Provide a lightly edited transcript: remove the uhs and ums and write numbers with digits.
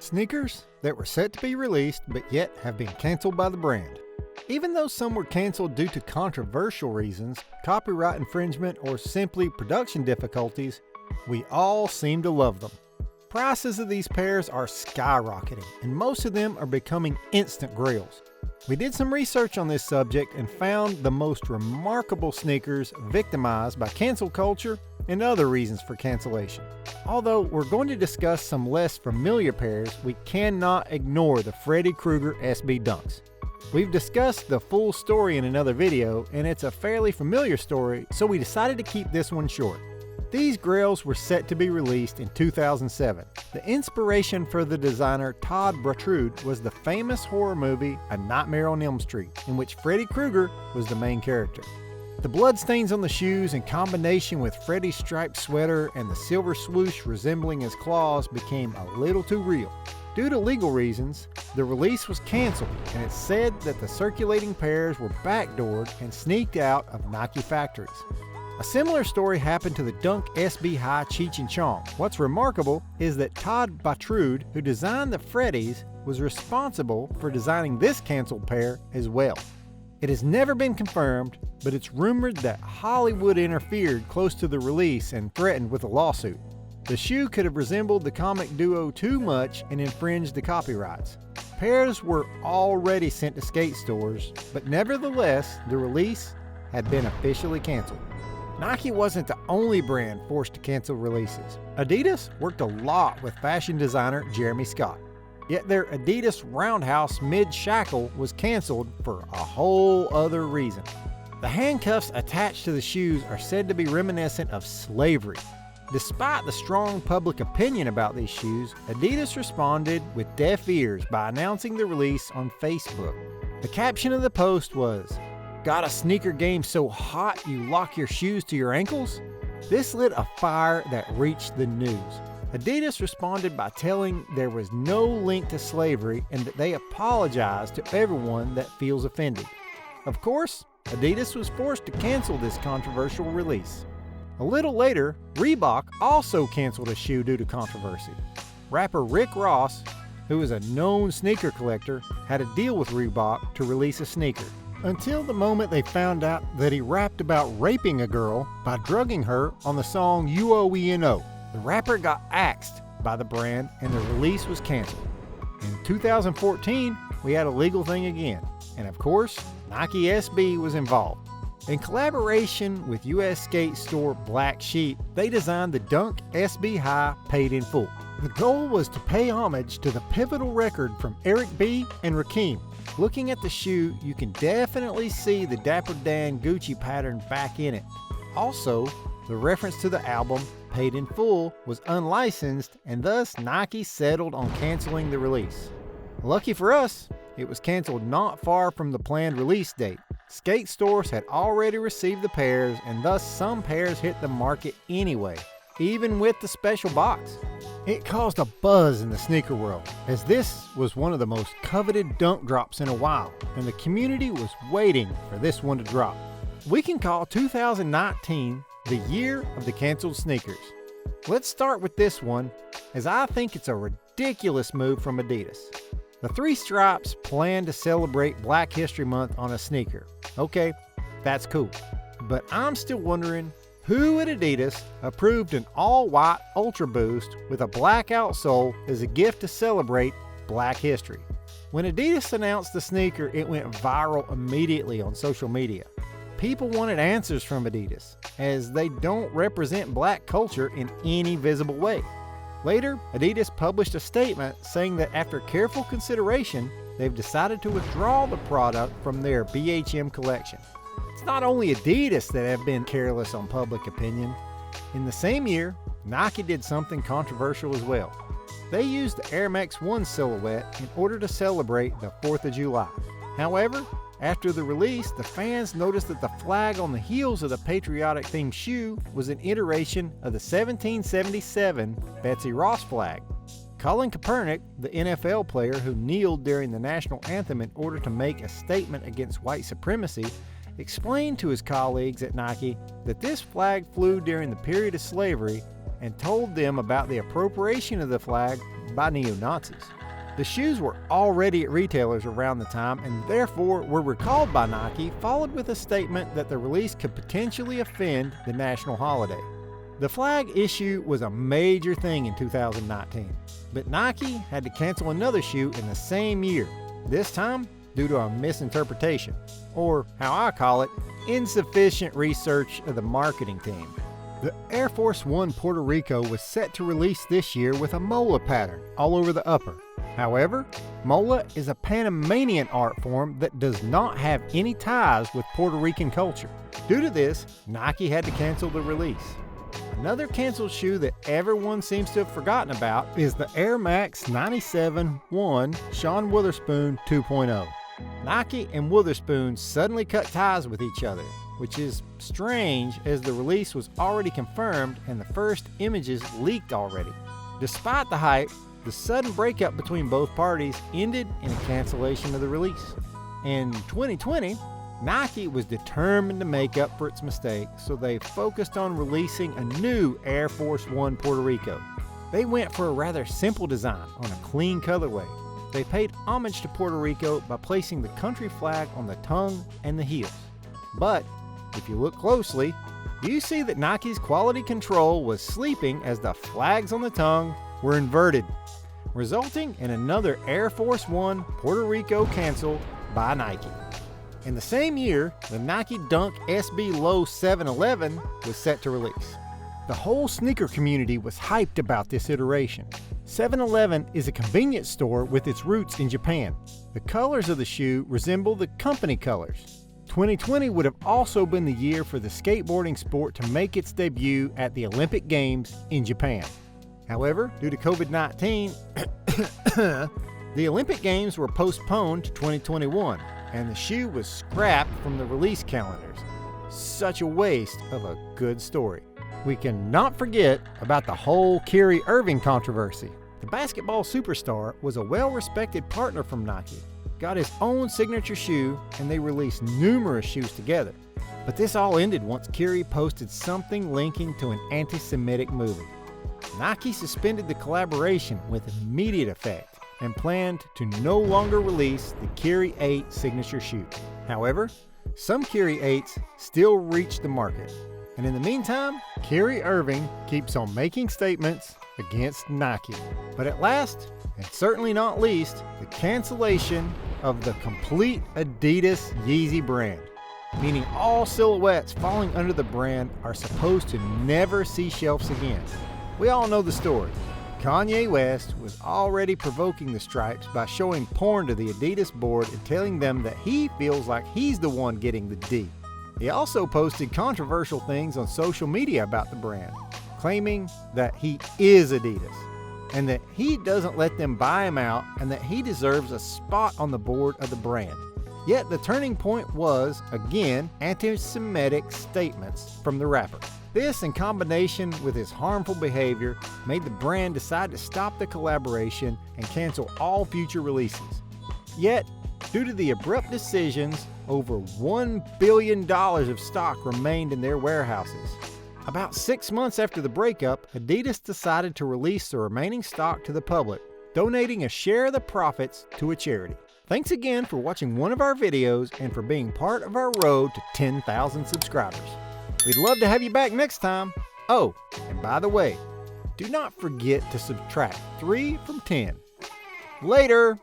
Sneakers that were set to be released but yet have been canceled by the brand. Even though some were canceled due to controversial reasons, copyright infringement, or simply production difficulties, we all seem to love them. Prices of these pairs are skyrocketing, and most of them are becoming instant grails. We did some research on this subject and found the most remarkable sneakers victimized by cancel culture and other reasons for cancellation. Although we're going to discuss some less familiar pairs, we cannot ignore the Freddy Krueger SB Dunks. We've discussed the full story in another video, and it's a fairly familiar story, so we decided to keep this one short. These grails were set to be released in 2007. The inspiration for the designer Todd Bertrude was the famous horror movie A Nightmare on Elm Street, in which Freddy Krueger was the main character. The bloodstains on the shoes, in combination with Freddy's striped sweater and the silver swoosh resembling his claws, became a little too real. Due to legal reasons, the release was canceled, and it's said that the circulating pairs were backdoored and sneaked out of Nike factories. A similar story happened to the Dunk SB High Cheech and Chong. What's remarkable is that Todd Bertrude, who designed the Freddys, was responsible for designing this canceled pair as well. It has never been confirmed, but it's rumored that Hollywood interfered close to the release and threatened with a lawsuit. The shoe could have resembled the comic duo too much and infringed the copyrights. Pairs were already sent to skate stores, but nevertheless, the release had been officially canceled. Nike wasn't the only brand forced to cancel releases. Adidas worked a lot with fashion designer Jeremy Scott. Yet their Adidas Roundhouse mid-shackle was canceled for a whole other reason. The handcuffs attached to the shoes are said to be reminiscent of slavery. Despite the strong public opinion about these shoes, Adidas responded with deaf ears by announcing the release on Facebook. The caption of the post was, "Got a sneaker game so hot you lock your shoes to your ankles?" This lit a fire that reached the news. Adidas responded by telling there was no link to slavery and that they apologized to everyone that feels offended. Of course, Adidas was forced to cancel this controversial release. A little later, Reebok also canceled a shoe due to controversy. Rapper Rick Ross, who is a known sneaker collector, had a deal with Reebok to release a sneaker, until the moment they found out that he rapped about raping a girl by drugging her on the song UOENO. The rapper got axed by the brand and the release was canceled. In 2014, we had a legal thing again, and of course, Nike SB was involved. In collaboration with US skate store Black Sheep, they designed the Dunk SB High Paid in Full. The goal was to pay homage to the pivotal record from Eric B. and Rakim. Looking at the shoe, you can definitely see the Dapper Dan Gucci pattern back in it. Also, the reference to the album Paid in Full was unlicensed, and thus Nike settled on canceling the release. Lucky for us, it was canceled not far from the planned release date. Skate stores had already received the pairs, and thus some pairs hit the market anyway, even with the special box. It caused a buzz in the sneaker world, as this was one of the most coveted dunk drops in a while, and the community was waiting for this one to drop. We can call 2019 the year of the canceled sneakers. Let's start with this one, as I think it's a ridiculous move from Adidas. The three stripes plan to celebrate Black History Month on a sneaker. Okay, that's cool. But I'm still wondering, who at Adidas approved an all-white Ultra Boost with a black outsole as a gift to celebrate Black history? When Adidas announced the sneaker, it went viral immediately on social media. People wanted answers from Adidas, as they don't represent black culture in any visible way. Later, Adidas published a statement saying that after careful consideration, they've decided to withdraw the product from their BHM collection. It's not only Adidas that have been careless on public opinion. In the same year, Nike did something controversial as well. They used the Air Max 1 silhouette in order to celebrate the 4th of July. However, after the release, the fans noticed that the flag on the heels of the patriotic-themed shoe was an iteration of the 1777 Betsy Ross flag. Colin Kaepernick, the NFL player who kneeled during the national anthem in order to make a statement against white supremacy, explained to his colleagues at Nike that this flag flew during the period of slavery and told them about the appropriation of the flag by neo-Nazis. The shoes were already at retailers around the time and therefore were recalled by Nike, followed with a statement that the release could potentially offend the national holiday. The flag issue was a major thing in 2019, but Nike had to cancel another shoe in the same year, this time due to a misinterpretation, or how I call it, insufficient research of the marketing team. The Air Force One Puerto Rico was set to release this year with a mola pattern all over the upper. However, mola is a Panamanian art form that does not have any ties with Puerto Rican culture. Due to this, Nike had to cancel the release. Another canceled shoe that everyone seems to have forgotten about is the Air Max 97 1 Sean Wotherspoon 2.0. Nike and Wotherspoon suddenly cut ties with each other, which is strange as the release was already confirmed and the first images leaked already. Despite the hype, the sudden breakup between both parties ended in a cancellation of the release. In 2020, Nike was determined to make up for its mistake, so they focused on releasing a new Air Force One Puerto Rico. They went for a rather simple design on a clean colorway. They paid homage to Puerto Rico by placing the country flag on the tongue and the heels. But if you look closely, you see that Nike's quality control was sleeping as the flags on the tongue were inverted, resulting in another Air Force One Puerto Rico cancel by Nike. In the same year, the Nike Dunk SB Low 711 was set to release. The whole sneaker community was hyped about this iteration. 711 is a convenience store with its roots in Japan. The colors of the shoe resemble the company colors. 2020 would have also been the year for the skateboarding sport to make its debut at the Olympic Games in Japan. However, due to COVID-19, the Olympic Games were postponed to 2021, and the shoe was scrapped from the release calendars. Such a waste of a good story. We cannot forget about the whole Kyrie Irving controversy. The basketball superstar was a well-respected partner from Nike, got his own signature shoe, and they released numerous shoes together. But this all ended once Kyrie posted something linking to an anti-Semitic movie. Nike suspended the collaboration with immediate effect and planned to no longer release the Kyrie 8 signature shoe. However, some Kyrie 8s still reach the market. And in the meantime, Kyrie Irving keeps on making statements against Nike. But at last, and certainly not least, the cancellation of the complete Adidas Yeezy brand, meaning all silhouettes falling under the brand are supposed to never see shelves again. We all know the story. Kanye West was already provoking the stripes by showing porn to the Adidas board and telling them that he feels like he's the one getting the D. He also posted controversial things on social media about the brand, claiming that he is Adidas and that he doesn't let them buy him out and that he deserves a spot on the board of the brand. Yet the turning point was, again, anti-Semitic statements from the rapper. This, in combination with his harmful behavior, made the brand decide to stop the collaboration and cancel all future releases. Yet, due to the abrupt decisions, over $1 billion of stock remained in their warehouses. About 6 months after the breakup, Adidas decided to release the remaining stock to the public, donating a share of the profits to a charity. Thanks again for watching one of our videos and for being part of our road to 10,000 subscribers. We'd love to have you back next time. Oh, and by the way, do not forget to subtract 3 from 10. Later!